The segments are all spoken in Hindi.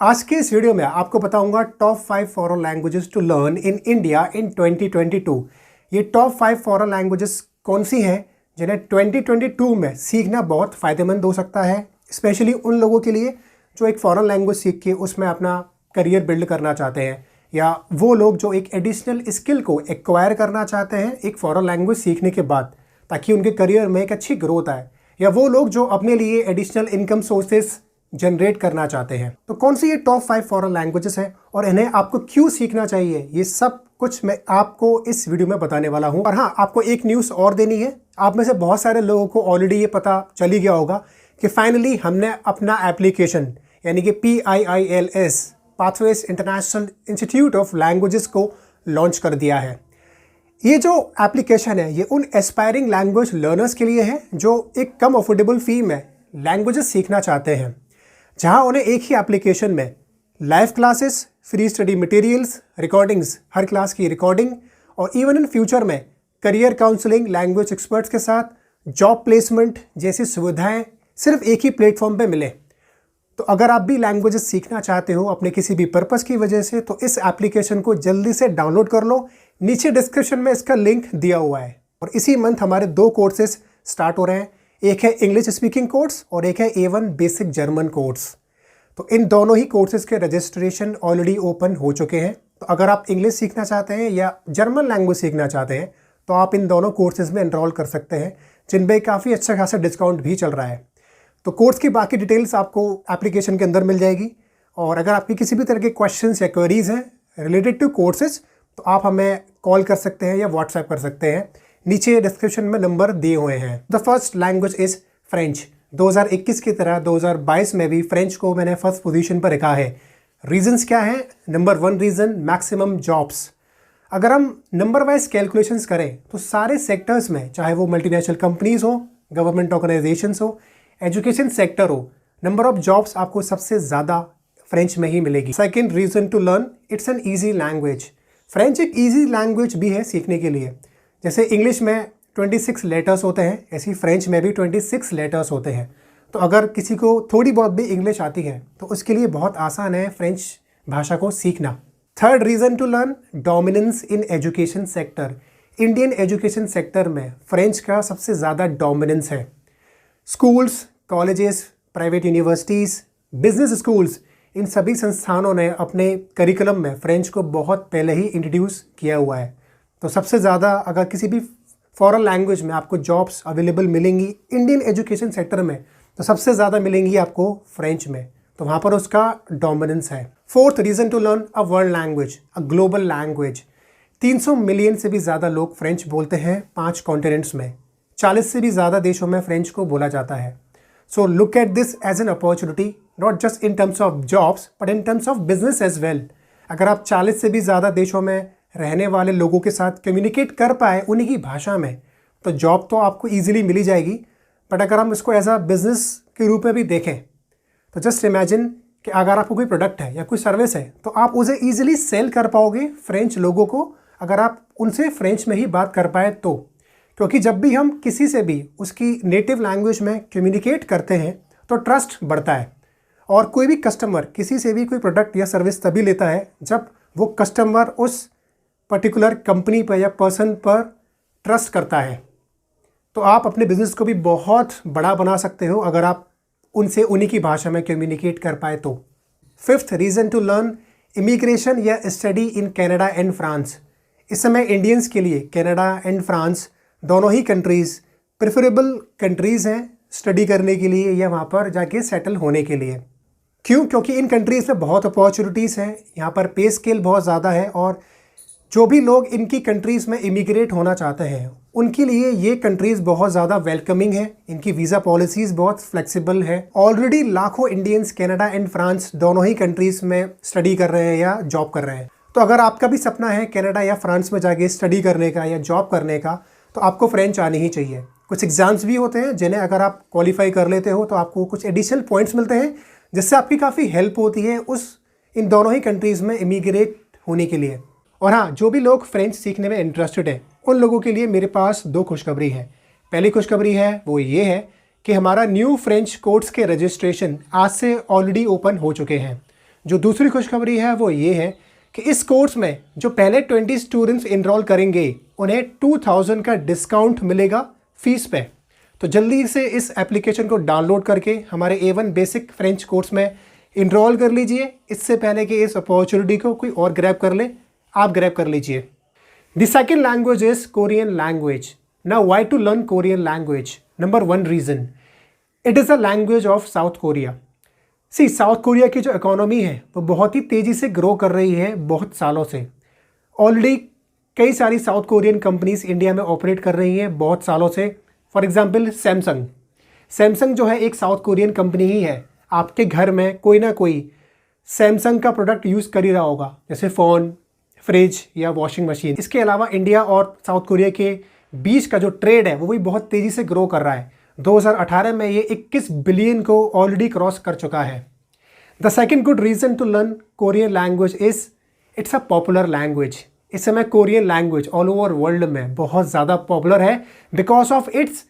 आज के इस वीडियो में आपको बताऊंगा top 5 foreign languages to learn in India in 2022। ये टॉप 5 फॉरेन लैंग्वेजेस कौन सी हैं जिन्हें 2022 में सीखना बहुत फ़ायदेमंद हो सकता है, स्पेशली उन लोगों के लिए जो एक फ़ॉरेन लैंग्वेज सीख के उसमें अपना करियर बिल्ड करना चाहते हैं, या वो लोग जो एक एडिशनल स्किल को एक्वायर करना चाहते हैं एक फ़ॉरेन लैंग्वेज सीखने के बाद, ताकि उनके करियर में एक अच्छी ग्रोथ आए, या वो लोग जो अपने लिए एडिशनल इनकम सोर्सेस जनरेट करना चाहते हैं। तो कौन सी ये टॉप 5 फॉरेन लैंग्वेजेस हैं और इन्हें आपको क्यों सीखना चाहिए, ये सब कुछ मैं आपको इस वीडियो में बताने वाला हूं। और हाँ, आपको एक न्यूज़ और देनी है। आप में से बहुत सारे लोगों को ऑलरेडी ये पता चली गया होगा कि फाइनली हमने अपना एप्लीकेशन यानी कि PIILS pathways international institute of languages को लॉन्च कर दिया है। ये जो एप्लीकेशन है ये उन एस्पायरिंग लैंग्वेज लर्नर्स के लिए है जो एक कम अफोर्डेबल फी में लैंग्वेजेस सीखना चाहते हैं, जहां उन्हें एक ही एप्लीकेशन में live classes, free study materials, recordings, हर क्लास की रिकॉर्डिंग, और इवन इन फ्यूचर में करियर काउंसलिंग, लैंग्वेज एक्सपर्ट्स के साथ जॉब प्लेसमेंट जैसी सुविधाएं सिर्फ एक ही प्लेटफॉर्म पे मिले। तो अगर आप भी लैंग्वेजेस सीखना चाहते हो अपने किसी भी पर्पस की वजह से, तो इस एप्लीकेशन को जल्दी से डाउनलोड कर लो। नीचे डिस्क्रिप्शन में इसका लिंक दिया हुआ है। और इसी मंथ हमारे 2 कोर्सेज स्टार्ट हो रहे हैं। एक है इंग्लिश स्पीकिंग कोर्स और एक है A1 बेसिक जर्मन कोर्स। तो इन दोनों ही कोर्सेज के रजिस्ट्रेशन ऑलरेडी ओपन हो चुके हैं। तो अगर आप इंग्लिश सीखना चाहते हैं या जर्मन लैंग्वेज सीखना चाहते हैं तो आप इन दोनों कोर्सेज में एनरोल कर सकते हैं, जिनमें काफ़ी अच्छा खासा डिस्काउंट भी चल रहा है। तो कोर्स की बाकी डिटेल्स आपको एप्लीकेशन के अंदर मिल जाएगी। और अगर आपकी किसी भी तरह के क्वेश्चंस या क्वेरीज हैं रिलेटेड टू कोर्सेज, तो आप हमें कॉल कर सकते हैं या व्हाट्सएप कर सकते हैं। नीचे डिस्क्रिप्शन में नंबर दिए हुए हैं। The first language is French. 2021 की तरह 2022 में भी फ्रेंच को मैंने फर्स्ट पोजीशन पर रखा है। रीजंस क्या है? Number 1 reason, maximum jobs. अगर हम नंबर वाइज कैलकुलेशंस करें तो सारे सेक्टर्स में, चाहे वो मल्टीनेशनल कंपनीज हो, गवर्नमेंट ऑर्गेनाइजेशंस हो, एजुकेशन सेक्टर हो, नंबर ऑफ जॉब्स आपको सबसे ज़्यादा फ्रेंच में ही मिलेगी। Second reason to learn, it's an easy language. French एक ईजी लैंग्वेज भी है सीखने के लिए। जैसे इंग्लिश में 26 लेटर्स होते हैं, ऐसी फ्रेंच में भी 26 लेटर्स होते हैं। तो अगर किसी को थोड़ी बहुत भी इंग्लिश आती है तो उसके लिए बहुत आसान है फ्रेंच भाषा को सीखना। Third reason to learn, dominance in education sector. Indian education sector में फ्रेंच का सबसे ज़्यादा डोमिनेंस है। Schools, colleges, private universities, business schools, इन सभी संस्थानों ने अपने करिकुलम में फ्रेंच को बहुत पहले ही इंट्रोड्यूस किया हुआ है। तो सबसे ज़्यादा अगर किसी भी फॉरेन लैंग्वेज में आपको जॉब्स अवेलेबल मिलेंगी इंडियन एजुकेशन सेक्टर में, तो सबसे ज़्यादा मिलेंगी आपको फ्रेंच में। तो वहाँ पर उसका डोमिनेंस है। Fourth reason to learn, a world language, a global language. 300 million से भी ज़्यादा लोग फ्रेंच बोलते हैं 5 कॉन्टिनेंट्स में। 40 से भी ज़्यादा देशों में फ्रेंच को बोला जाता है। So look at this as an opportunity, not just in terms of jobs but in terms of business as well. अगर आप 40 से भी ज़्यादा देशों में रहने वाले लोगों के साथ कम्युनिकेट कर पाए उन्हीं की भाषा में, तो जॉब तो आपको ईजिली मिल ही जाएगी। बट अगर हम इसको एज अ बिज़नेस के रूप में भी देखें तो जस्ट इमेजिन कि अगर आपको कोई प्रोडक्ट है या कोई सर्विस है तो आप उसे ईजिली सेल कर पाओगे फ्रेंच लोगों को, अगर आप उनसे फ्रेंच में ही बात कर पाए तो। क्योंकि जब भी हम किसी से भी उसकी नेटिव लैंग्वेज में कम्युनिकेट करते हैं तो ट्रस्ट बढ़ता है। और कोई भी कस्टमर किसी से भी कोई प्रोडक्ट या सर्विस तभी लेता है जब वो कस्टमर उस पर्टिकुलर कंपनी पर या पर्सन पर ट्रस्ट करता है। तो आप अपने बिजनेस को भी बहुत बड़ा बना सकते हो अगर आप उनसे उन्हीं की भाषा में कम्युनिकेट कर पाए तो। Fifth reason to learn, immigration या study in Canada and France. इस समय इंडियंस के लिए कनाडा एंड फ्रांस दोनों ही कंट्रीज़ प्रेफरेबल कंट्रीज़ हैं स्टडी करने के लिए या वहाँ पर जाके सेटल होने के लिए। क्यों? क्योंकि इन कंट्रीज़ में बहुत अपॉर्चुनिटीज़ हैं, यहाँ पर पे स्केल बहुत ज़्यादा है, और जो भी लोग इनकी कंट्रीज़ में इमिग्रेट होना चाहते हैं उनके लिए ये कंट्रीज़ बहुत ज़्यादा वेलकमिंग है। इनकी वीज़ा पॉलिसीज़ बहुत फ्लेक्सिबल है। ऑलरेडी लाखों इंडियंस कनाडा एंड फ्रांस दोनों ही कंट्रीज़ में स्टडी कर रहे हैं या जॉब कर रहे हैं। तो अगर आपका भी सपना है कनाडा या फ्रांस में जाके स्टडी करने का या जॉब करने का, तो आपको फ्रेंच आनी ही चाहिए। कुछ एग्ज़ाम्स भी होते हैं जिन्हें अगर आप क्वालिफाई कर लेते हो तो आपको कुछ एडिशनल पॉइंट्स मिलते हैं, जिससे आपकी काफ़ी हेल्प होती है इन दोनों ही कंट्रीज़ में इमिग्रेट होने के लिए। और हाँ, जो भी लोग फ्रेंच सीखने में इंटरेस्टेड है उन लोगों के लिए मेरे पास 2 खुशखबरी हैं। पहली खुशखबरी है वो ये है कि हमारा न्यू फ्रेंच कोर्स के रजिस्ट्रेशन आज से ऑलरेडी ओपन हो चुके हैं। जो दूसरी खुशखबरी है वो ये है कि इस कोर्स में जो पहले 20 स्टूडेंट्स इनरोल करेंगे उन्हें 2000 का डिस्काउंट मिलेगा फीस पे। तो जल्दी से इस एप्लीकेशन को डाउनलोड करके हमारे A1 बेसिक फ्रेंच कोर्स में इनरोल कर लीजिए, इससे पहले कि इस अपॉर्चुनिटी को कोई और ग्रैब कर ले, आप ग्रैब कर लीजिए। The second language is Korean language. Now why to learn Korean language? Number 1 reason, it is a language of South Korea. See South Korea की जो इकोनॉमी है वो बहुत ही तेज़ी से ग्रो कर रही है बहुत सालों से। ऑलरेडी कई सारी साउथ कोरियन कंपनीज इंडिया में ऑपरेट कर रही हैं बहुत सालों से। फॉर एग्जांपल सैमसंग जो है एक साउथ कोरियन कंपनी ही है। आपके घर में कोई ना कोई सैमसंग का प्रोडक्ट यूज़ कर ही रहा होगा, जैसे फ़ोन, फ्रिज या वॉशिंग मशीन। इसके अलावा इंडिया और साउथ कोरिया के बीच का जो ट्रेड है वो भी बहुत तेज़ी से ग्रो कर रहा है। 2018 में ये 21 बिलियन को ऑलरेडी क्रॉस कर चुका है। The second good reason to learn Korean language is it's a popular language. इस समय Korean language all over world में बहुत ज़्यादा पॉपुलर है because of its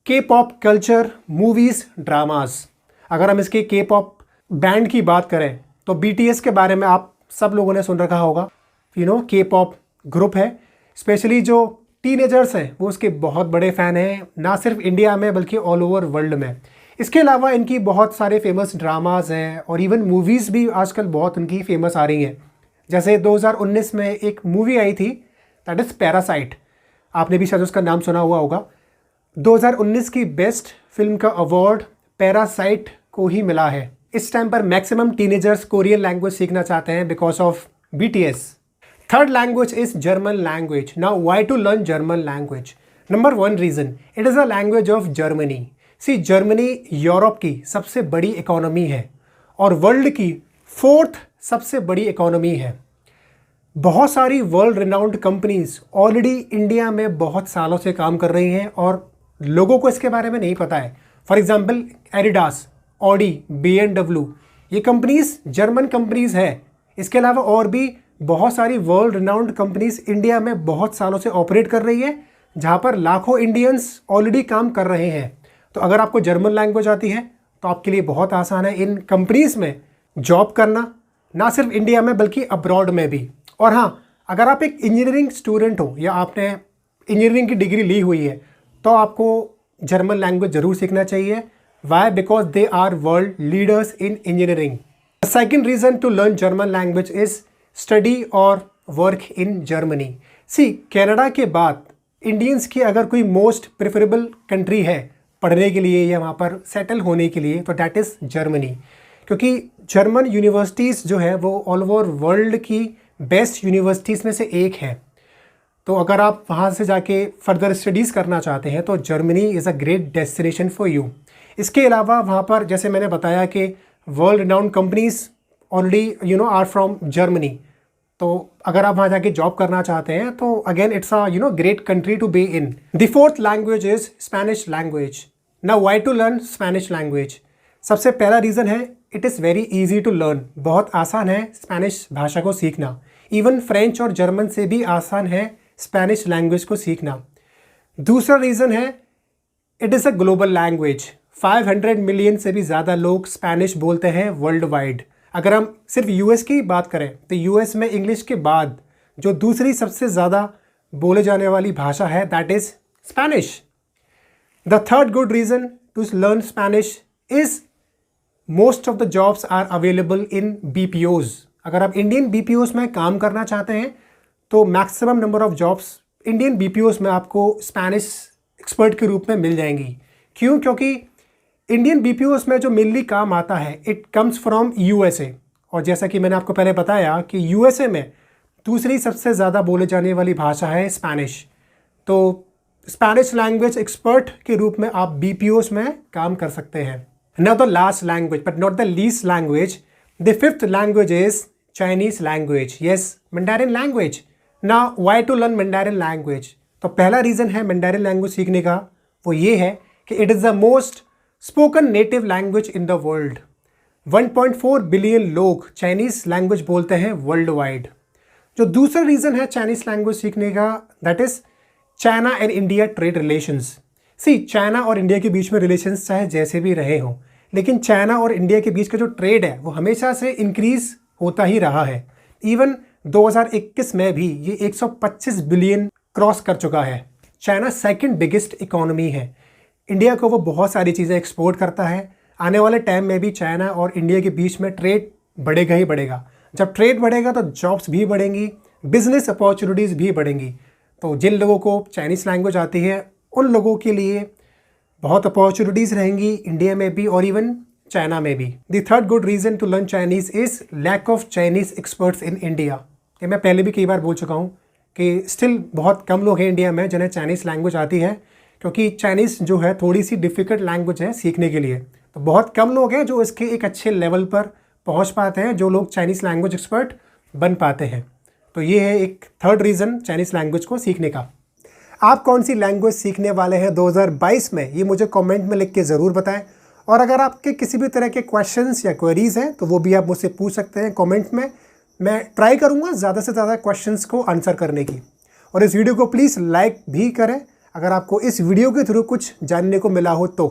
K pop culture, movies, dramas. अगर हम इसके के पॉप बैंड की बात करें तो BTS के बारे में आप सब लोगों ने सुन रखा होगा। के पॉप ग्रुप है, स्पेशली जो टीनेजर्स हैं वो उसके बहुत बड़े फ़ैन हैं, ना सिर्फ इंडिया में बल्कि ऑल ओवर वर्ल्ड में। इसके अलावा इनकी बहुत सारे फेमस ड्रामाज हैं और इवन मूवीज़ भी आजकल बहुत उनकी फेमस आ रही हैं। जैसे 2019 में एक मूवी आई थी दैट इज़ पैरासाइट, आपने भी शायद उसका नाम सुना हुआ होगा। 2019 की बेस्ट फिल्म का अवार्ड पैरासाइट को ही मिला है। इस टाइम पर मैक्सिमम टीनेजर्स कोरियन लैंग्वेज सीखना चाहते हैं because of BTS। Third language is German language. Now why to learn German language? Number 1 reason, it is a language of Germany. See Germany Europe की सबसे बड़ी इकोनॉमी है और वर्ल्ड की 4th सबसे बड़ी इकोनॉमी है। बहुत सारी world renowned companies already India में बहुत सालों से काम कर रही हैं और लोगों को इसके बारे में नहीं पता है। For example Adidas, Audi, BMW, ये कंपनीज जर्मन कंपनीज है। इसके अलावा और भी बहुत सारी वर्ल्ड रिनाउंड कंपनीज इंडिया में बहुत सालों से ऑपरेट कर रही है, जहाँ पर लाखों इंडियंस ऑलरेडी काम कर रहे हैं। तो अगर आपको जर्मन लैंग्वेज आती है तो आपके लिए बहुत आसान है इन कंपनीज में जॉब करना, ना सिर्फ इंडिया में बल्कि अब्रॉड में भी। और हाँ, अगर आप एक इंजीनियरिंग स्टूडेंट हो या आपने इंजीनियरिंग की डिग्री ली हुई है तो आपको जर्मन लैंग्वेज ज़रूर सीखना चाहिए। Why? Because they are world leaders in engineering. The second reason to learn German language is study और work in Germany. See Canada के बाद इंडियंस की अगर कोई मोस्ट प्रेफरेबल कंट्री है पढ़ने के लिए या वहाँ पर सेटल होने के लिए तो दैट इज़ जर्मनी, क्योंकि जर्मन यूनिवर्सिटीज़ जो है वो ऑल ओवर वर्ल्ड की बेस्ट यूनिवर्सिटीज़ में से एक है। तो अगर आप वहाँ से जाके फर्दर स्टडीज़ करना चाहते हैं तो Germany is a great destination for you. इसके अलावा वहाँ पर जैसे मैंने बताया कि world renowned companies already are from Germany, तो अगर आप वहाँ जाके जॉब करना चाहते हैं तो again it's a great country to be in. The fourth language is Spanish language. Now why to learn Spanish language? सबसे पहला रीज़न है it is very easy to learn. बहुत आसान है स्पेनिश भाषा को सीखना। इवन फ्रेंच और जर्मन से भी आसान है स्पेनिश लैंग्वेज को सीखना। दूसरा रीज़न है it is a global language. 500 million से भी ज़्यादा लोग स्पेनिश बोलते हैं वर्ल्ड वाइड। अगर हम सिर्फ US की बात करें तो US में इंग्लिश के बाद जो दूसरी सबसे ज़्यादा बोले जाने वाली भाषा है that is Spanish. The third good reason to learn Spanish is most of the jobs are available in BPOs। अगर आप इंडियन BPOs में काम करना चाहते हैं तो maximum number of jobs Indian BPOs में आपको स्पेनिश एक्सपर्ट के रूप में मिल जाएंगी। क्यों? क्योंकि इंडियन BPOs में जो मेनली काम आता है इट कम्स फ्रॉम USA, और जैसा कि मैंने आपको पहले बताया कि USA में दूसरी सबसे ज़्यादा बोले जाने वाली भाषा है स्पेनिश। तो स्पेनिश लैंग्वेज एक्सपर्ट के रूप में आप BPOs में काम कर सकते हैं। Now the last language but not the least language, the fifth language is Chinese language. Yes, Mandarin language. Now why to learn Mandarin language? तो पहला रीज़न है Mandarin language सीखने का, वो ये है कि it is the most spoken native language in the world. 1.4 billion लोग चाइनीज़ लैंग्वेज बोलते हैं वर्ल्ड वाइड। जो दूसरा रीज़न है चाइनीज़ लैंग्वेज सीखने का that is China and India trade relations. See China और इंडिया के बीच में रिलेशंस चाहे जैसे भी रहे हों, लेकिन चाइना और इंडिया के बीच का जो ट्रेड है वो हमेशा से इंक्रीज होता ही रहा है। इवन 2021 में भी ये 125 बिलियन क्रॉस कर चुका है। चाइना सेकंड बिगेस्ट इकोनॉमी है। इंडिया को वो बहुत सारी चीज़ें एक्सपोर्ट करता है। आने वाले टाइम में भी चाइना और इंडिया के बीच में ट्रेड बढ़ेगा ही बढ़ेगा। जब ट्रेड बढ़ेगा तो जॉब्स भी बढ़ेंगी, बिजनेस अपॉर्चुनिटीज़ भी बढ़ेंगी। तो जिन लोगों को चाइनीज़ लैंग्वेज आती है उन लोगों के लिए बहुत अपॉर्चुनिटीज़ रहेंगी इंडिया में भी और इवन चाइना में भी। The third good reason to learn Chinese is lack of Chinese experts in India. कि मैं पहले भी कई बार बोल चुका हूँ कि स्टिल बहुत कम लोग हैं इंडिया में जिन्हें चाइनीज़ लैंग्वेज आती है, क्योंकि चाइनीज़ जो है थोड़ी सी डिफ़िकल्ट लैंग्वेज है सीखने के लिए। तो बहुत कम लोग हैं जो इसके एक अच्छे लेवल पर पहुँच पाते हैं, जो लोग चाइनीज़ लैंग्वेज एक्सपर्ट बन पाते हैं। तो ये है एक थर्ड रीज़न चाइनीज़ लैंग्वेज को सीखने का। आप कौन सी लैंग्वेज सीखने वाले हैं 2022 में, ये मुझे कमेंट में लिख के ज़रूर बताएं। और अगर आपके किसी भी तरह के क्वेश्चंस या क्वेरीज़ हैं तो वो भी आप मुझसे पूछ सकते हैं कमेंट में। मैं ट्राई करूँगा ज़्यादा से ज़्यादा क्वेश्चंस को आंसर करने की। और इस वीडियो को प्लीज़ लाइक भी करें अगर आपको इस वीडियो के थ्रू कुछ जानने को मिला हो तो।